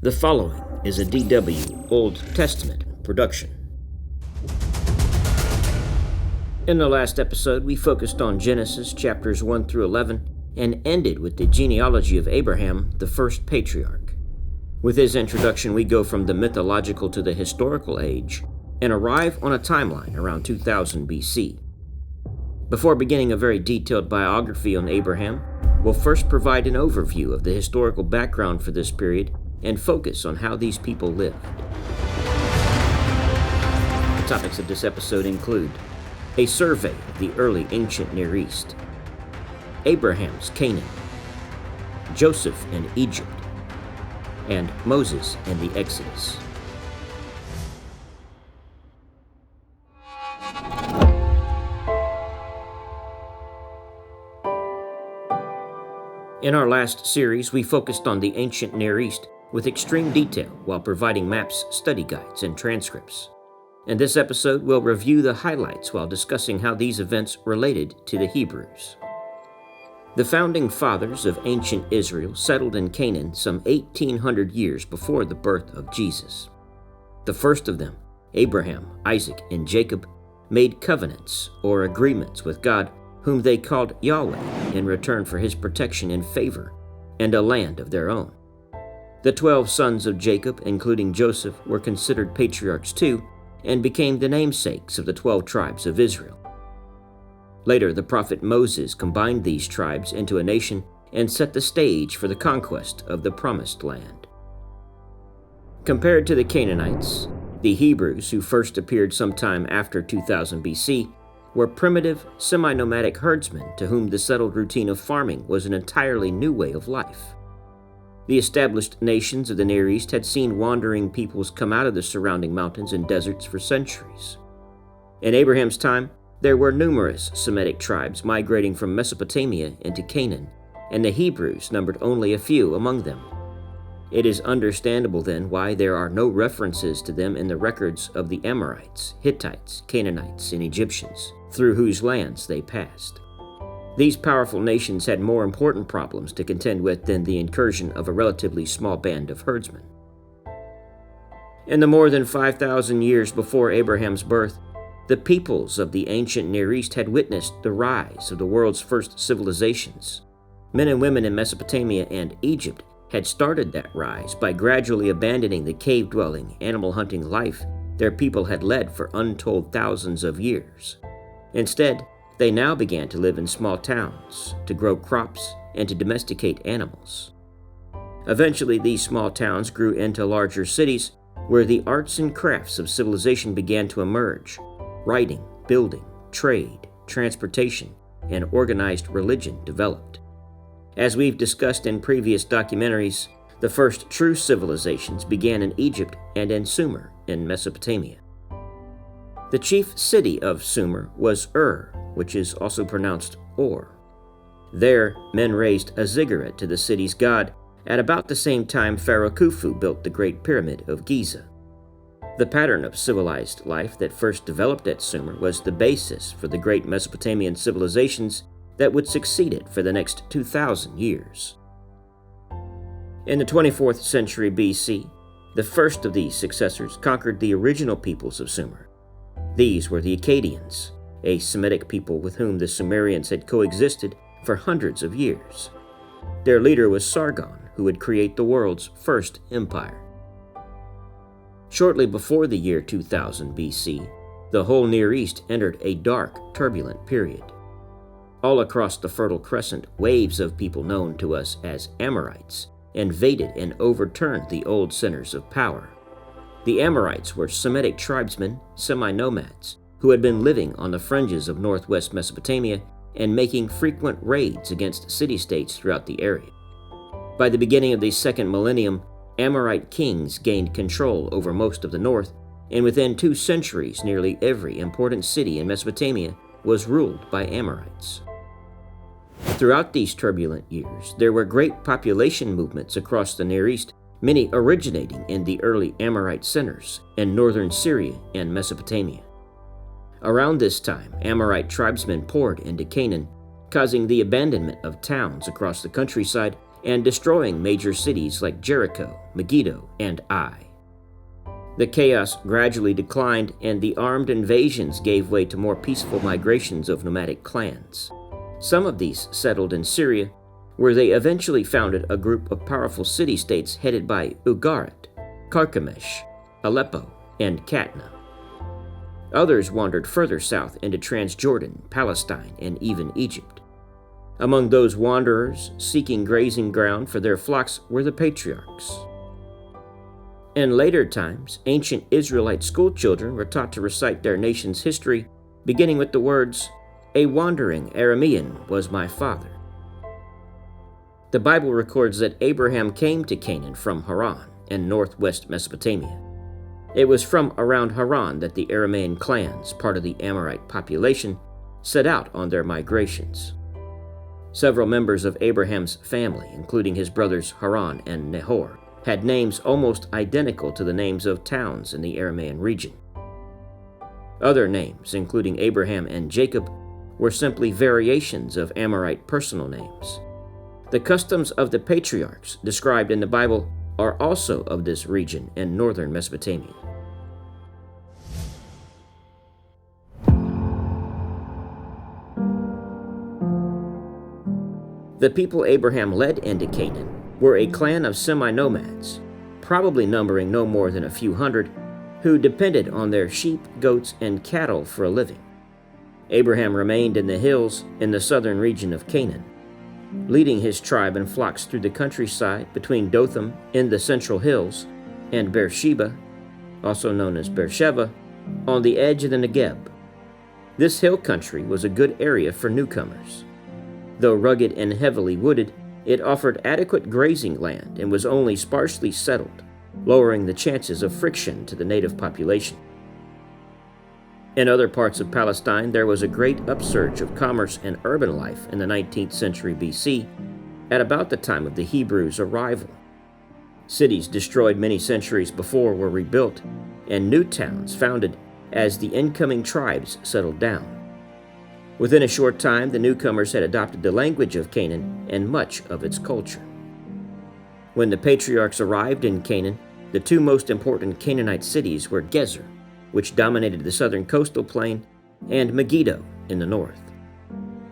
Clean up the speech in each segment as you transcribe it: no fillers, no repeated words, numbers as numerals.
The following is a DW Old Testament production. In the last episode, we focused on Genesis chapters 1 through 11 and ended with the genealogy of Abraham, the first patriarch. With his introduction, we go from the mythological to the historical age and arrive on a timeline around 2000 BC. Before beginning a very detailed biography on Abraham, we'll first provide an overview of the historical background for this period and focus on how these people lived. The topics of this episode include a survey of the early ancient Near East, Abraham's Canaan, Joseph and Egypt, and Moses and the Exodus. In our last series, we focused on the ancient Near East with extreme detail while providing maps, study guides, and transcripts. In this episode, we'll review the highlights while discussing how these events related to the Hebrews. The founding fathers of ancient Israel settled in Canaan some 1,800 years before the birth of Jesus. The first of them, Abraham, Isaac, and Jacob, made covenants or agreements with God, whom they called Yahweh, in return for his protection and favor, and a land of their own. The 12 sons of Jacob, including Joseph, were considered patriarchs too, and became the namesakes of the 12 tribes of Israel. Later, the prophet Moses combined these tribes into a nation and set the stage for the conquest of the Promised Land. Compared to the Canaanites, the Hebrews, who first appeared sometime after 2000 BC, were primitive, semi-nomadic herdsmen to whom the settled routine of farming was an entirely new way of life. The established nations of the Near East had seen wandering peoples come out of the surrounding mountains and deserts for centuries. In Abraham's time, there were numerous Semitic tribes migrating from Mesopotamia into Canaan, and the Hebrews numbered only a few among them. It is understandable then why there are no references to them in the records of the Amorites, Hittites, Canaanites, and Egyptians, through whose lands they passed. These powerful nations had more important problems to contend with than the incursion of a relatively small band of herdsmen. In the more than 5,000 years before Abraham's birth, the peoples of the ancient Near East had witnessed the rise of the world's first civilizations. Men and women in Mesopotamia and Egypt had started that rise by gradually abandoning the cave-dwelling, animal-hunting life their people had led for untold thousands of years. Instead, they now began to live in small towns, to grow crops, and to domesticate animals. Eventually, these small towns grew into larger cities where the arts and crafts of civilization began to emerge. Writing, building, trade, transportation, and organized religion developed. As we've discussed in previous documentaries, the first true civilizations began in Egypt and in Sumer in Mesopotamia. The chief city of Sumer was which is also pronounced Or. There, men raised a ziggurat to the city's god at about the same time Pharaoh Khufu built the Great Pyramid of Giza. The pattern of civilized life that first developed at Sumer was the basis for the great Mesopotamian civilizations that would succeed it for the next 2,000 years. In the 24th century BC, the first of these successors conquered the original peoples of Sumer. These were the Akkadians, a Semitic people with whom the Sumerians had coexisted for hundreds of years. Their leader was Sargon, who would create the world's first empire. Shortly before the year 2000 BC, the whole Near East entered a dark, turbulent period. All across the Fertile Crescent, waves of people known to us as Amorites invaded and overturned the old centers of power. The Amorites were Semitic tribesmen, semi-nomads, who had been living on the fringes of northwest Mesopotamia and making frequent raids against city-states throughout the area. By the beginning of the second millennium, Amorite kings gained control over most of the north, and within 2 centuries, nearly every important city in Mesopotamia was ruled by Amorites. Throughout these turbulent years, there were great population movements across the Near East, many originating in the early Amorite centers in northern Syria and Mesopotamia. Around this time, Amorite tribesmen poured into Canaan, causing the abandonment of towns across the countryside and destroying major cities like Jericho, Megiddo, and Ai. The chaos gradually declined, and the armed invasions gave way to more peaceful migrations of nomadic clans. Some of these settled in Syria, where they eventually founded a group of powerful city-states headed by Ugarit, Carchemish, Aleppo, and Katna. Others wandered further south into Transjordan, Palestine, and even Egypt. Among those wanderers seeking grazing ground for their flocks were the patriarchs. In later times, ancient Israelite schoolchildren were taught to recite their nation's history, beginning with the words, "A wandering Aramean was my father." The Bible records that Abraham came to Canaan from Haran in northwest Mesopotamia. It was from around Haran that the Aramean clans, part of the Amorite population, set out on their migrations. Several members of Abraham's family, including his brothers Haran and Nahor, had names almost identical to the names of towns in the Aramean region. Other names, including Abraham and Jacob, were simply variations of Amorite personal names. The customs of the patriarchs described in the Bible are also of this region in northern Mesopotamia. The people Abraham led into Canaan were a clan of semi-nomads, probably numbering no more than a few hundred, who depended on their sheep, goats, and cattle for a living. Abraham remained in the hills in the southern region of Canaan, leading his tribe and flocks through the countryside between Dothan in the central hills and Beersheba, also known as Beersheba, on the edge of the Negeb. This hill country was a good area for newcomers. Though rugged and heavily wooded, it offered adequate grazing land and was only sparsely settled, lowering the chances of friction to the native population. In other parts of Palestine, there was a great upsurge of commerce and urban life in the 19th century BC, at about the time of the Hebrews' arrival. Cities destroyed many centuries before were rebuilt, and new towns founded as the incoming tribes settled down. Within a short time, the newcomers had adopted the language of Canaan and much of its culture. When the patriarchs arrived in Canaan, the two most important Canaanite cities were Gezer, which dominated the southern coastal plain, and Megiddo in the north.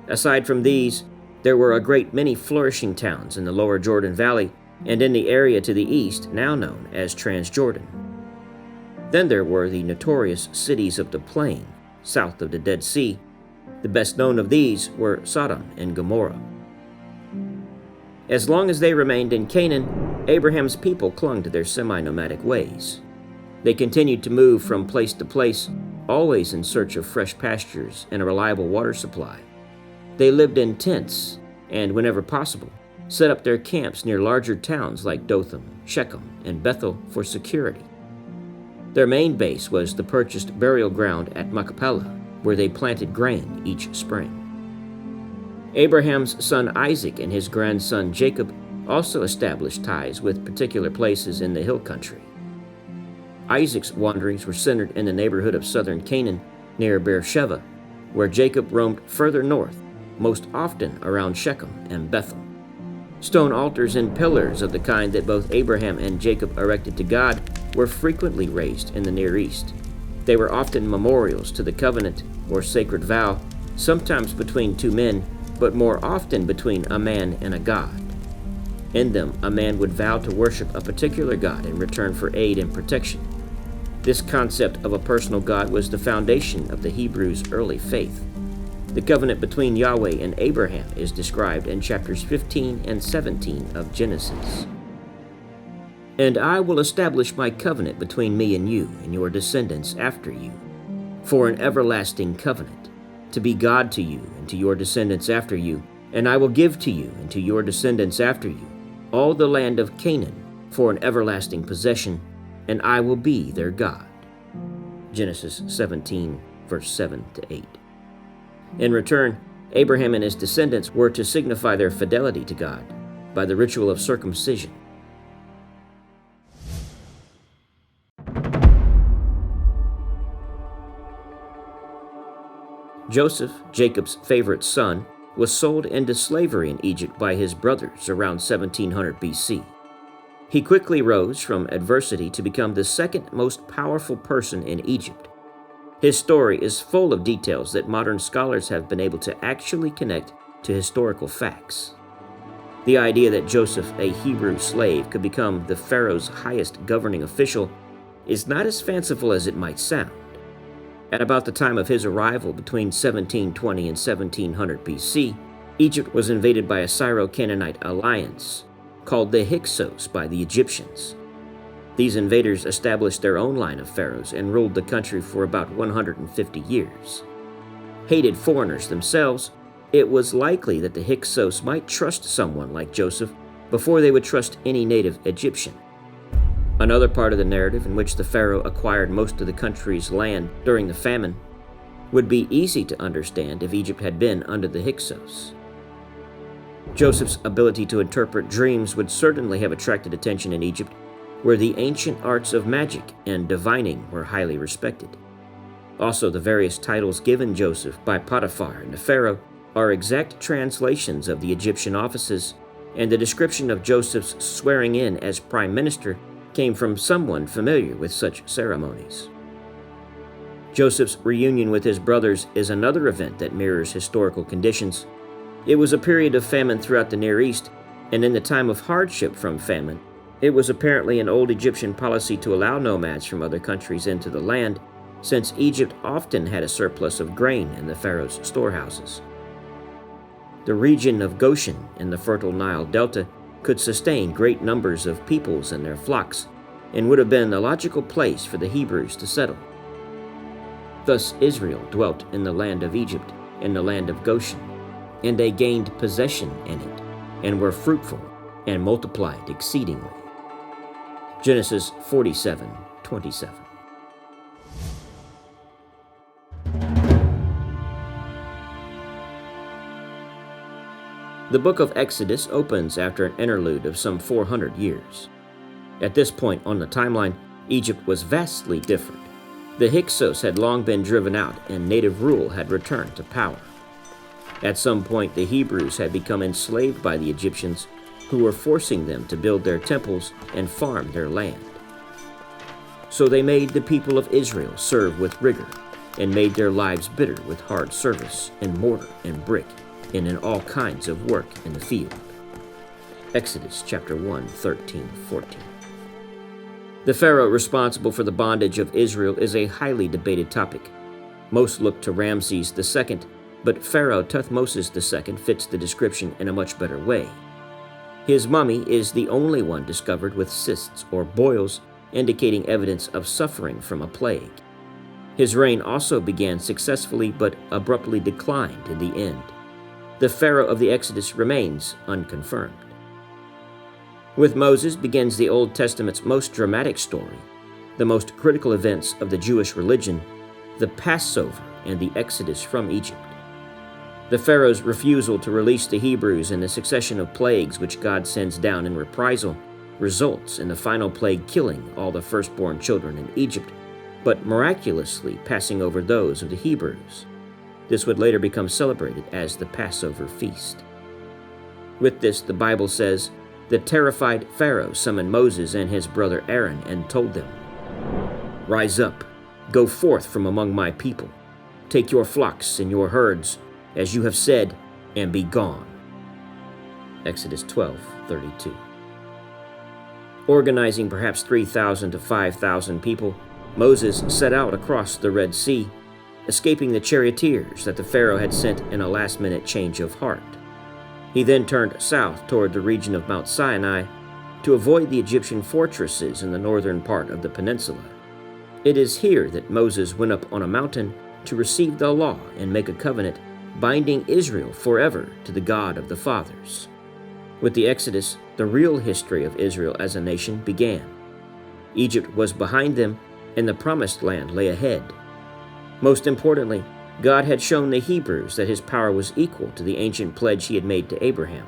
Aside from these, there were a great many flourishing towns in the lower Jordan Valley and in the area to the east, now known as Transjordan. Then there were the notorious cities of the plain, south of the Dead Sea. The best known of these were Sodom and Gomorrah. As long as they remained in Canaan, Abraham's people clung to their semi-nomadic ways. They continued to move from place to place, always in search of fresh pastures and a reliable water supply. They lived in tents and, whenever possible, set up their camps near larger towns like Dothan, Shechem, and Bethel for security. Their main base was the purchased burial ground at Machpelah, where they planted grain each spring. Abraham's son Isaac and his grandson Jacob also established ties with particular places in the hill country. Isaac's wanderings were centered in the neighborhood of southern Canaan near Beersheba, where Jacob roamed further north, most often around Shechem and Bethel. Stone altars and pillars of the kind that both Abraham and Jacob erected to God were frequently raised in the Near East. They were often memorials to the covenant or sacred vow, sometimes between two men, but more often between a man and a god. In them, a man would vow to worship a particular god in return for aid and protection. This concept of a personal god was the foundation of the Hebrews' early faith. The covenant between Yahweh and Abraham is described in chapters 15 and 17 of Genesis. "And I will establish my covenant between me and you and your descendants after you, for an everlasting covenant, to be God to you and to your descendants after you, and I will give to you and to your descendants after you all the land of Canaan for an everlasting possession, and I will be their God." Genesis 17, verse 7 to 8. In return, Abraham and his descendants were to signify their fidelity to God by the ritual of circumcision. Joseph, Jacob's favorite son, was sold into slavery in Egypt by his brothers around 1700 BC. He quickly rose from adversity to become the second most powerful person in Egypt. His story is full of details that modern scholars have been able to actually connect to historical facts. The idea that Joseph, a Hebrew slave, could become the pharaoh's highest governing official is not as fanciful as it might sound. At about the time of his arrival between 1720 and 1700 BC, Egypt was invaded by a Syro-Canaanite alliance called the Hyksos by the Egyptians. These invaders established their own line of pharaohs and ruled the country for about 150 years. Hated foreigners themselves, it was likely that the Hyksos might trust someone like Joseph before they would trust any native Egyptian. Another part of the narrative in which the pharaoh acquired most of the country's land during the famine would be easy to understand if Egypt had been under the Hyksos. Joseph's ability to interpret dreams would certainly have attracted attention in Egypt, where the ancient arts of magic and divining were highly respected. Also, the various titles given Joseph by Potiphar and the pharaoh are exact translations of the Egyptian offices, and the description of Joseph's swearing in as prime minister came from someone familiar with such ceremonies. Joseph's reunion with his brothers is another event that mirrors historical conditions. It was a period of famine throughout the Near East, and in the time of hardship from famine, it was apparently an old Egyptian policy to allow nomads from other countries into the land, since Egypt often had a surplus of grain in the pharaoh's storehouses. The region of Goshen in the fertile Nile Delta could sustain great numbers of peoples and their flocks, and would have been the logical place for the Hebrews to settle. Thus Israel dwelt in the land of Egypt, in the land of Goshen, and they gained possession in it, and were fruitful, and multiplied exceedingly. Genesis 47:27. The book of Exodus opens after an interlude of some 400 years. At this point on the timeline, Egypt was vastly different. The Hyksos had long been driven out and native rule had returned to power. At some point, the Hebrews had become enslaved by the Egyptians, who were forcing them to build their temples and farm their land. So they made the people of Israel serve with rigor, and made their lives bitter with hard service in mortar and brick, and in all kinds of work in the field. Exodus chapter 1, 13, 14. The pharaoh responsible for the bondage of Israel is a highly debated topic. Most look to Ramses II, but Pharaoh Thutmose II fits the description in a much better way. His mummy is the only one discovered with cysts or boils, indicating evidence of suffering from a plague. His reign also began successfully but abruptly declined in the end. The Pharaoh of the Exodus remains unconfirmed. With Moses begins the Old Testament's most dramatic story, the most critical events of the Jewish religion, the Passover and the Exodus from Egypt. The Pharaoh's refusal to release the Hebrews and the succession of plagues which God sends down in reprisal results in the final plague killing all the firstborn children in Egypt, but miraculously passing over those of the Hebrews. This would later become celebrated as the Passover feast. With this, the Bible says, the terrified Pharaoh summoned Moses and his brother Aaron and told them, "Rise up, go forth from among my people. Take your flocks and your herds, as you have said, and be gone." Exodus 12:32. Organizing perhaps 3,000 to 5,000 people, Moses set out across the Red Sea, escaping the charioteers that the Pharaoh had sent in a last-minute change of heart. He then turned south toward the region of Mount Sinai to avoid the Egyptian fortresses in the northern part of the peninsula. It is here that Moses went up on a mountain to receive the law and make a covenant, binding Israel forever to the God of the fathers. With the Exodus, the real history of Israel as a nation began. Egypt was behind them, and the Promised Land lay ahead. Most importantly, God had shown the Hebrews that his power was equal to the ancient pledge he had made to Abraham.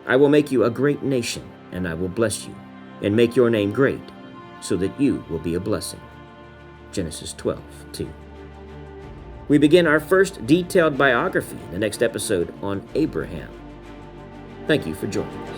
"I will make you a great nation, and I will bless you, and make your name great, so that you will be a blessing." Genesis 12:2. We begin our first detailed biography in the next episode on Abraham. Thank you for joining us.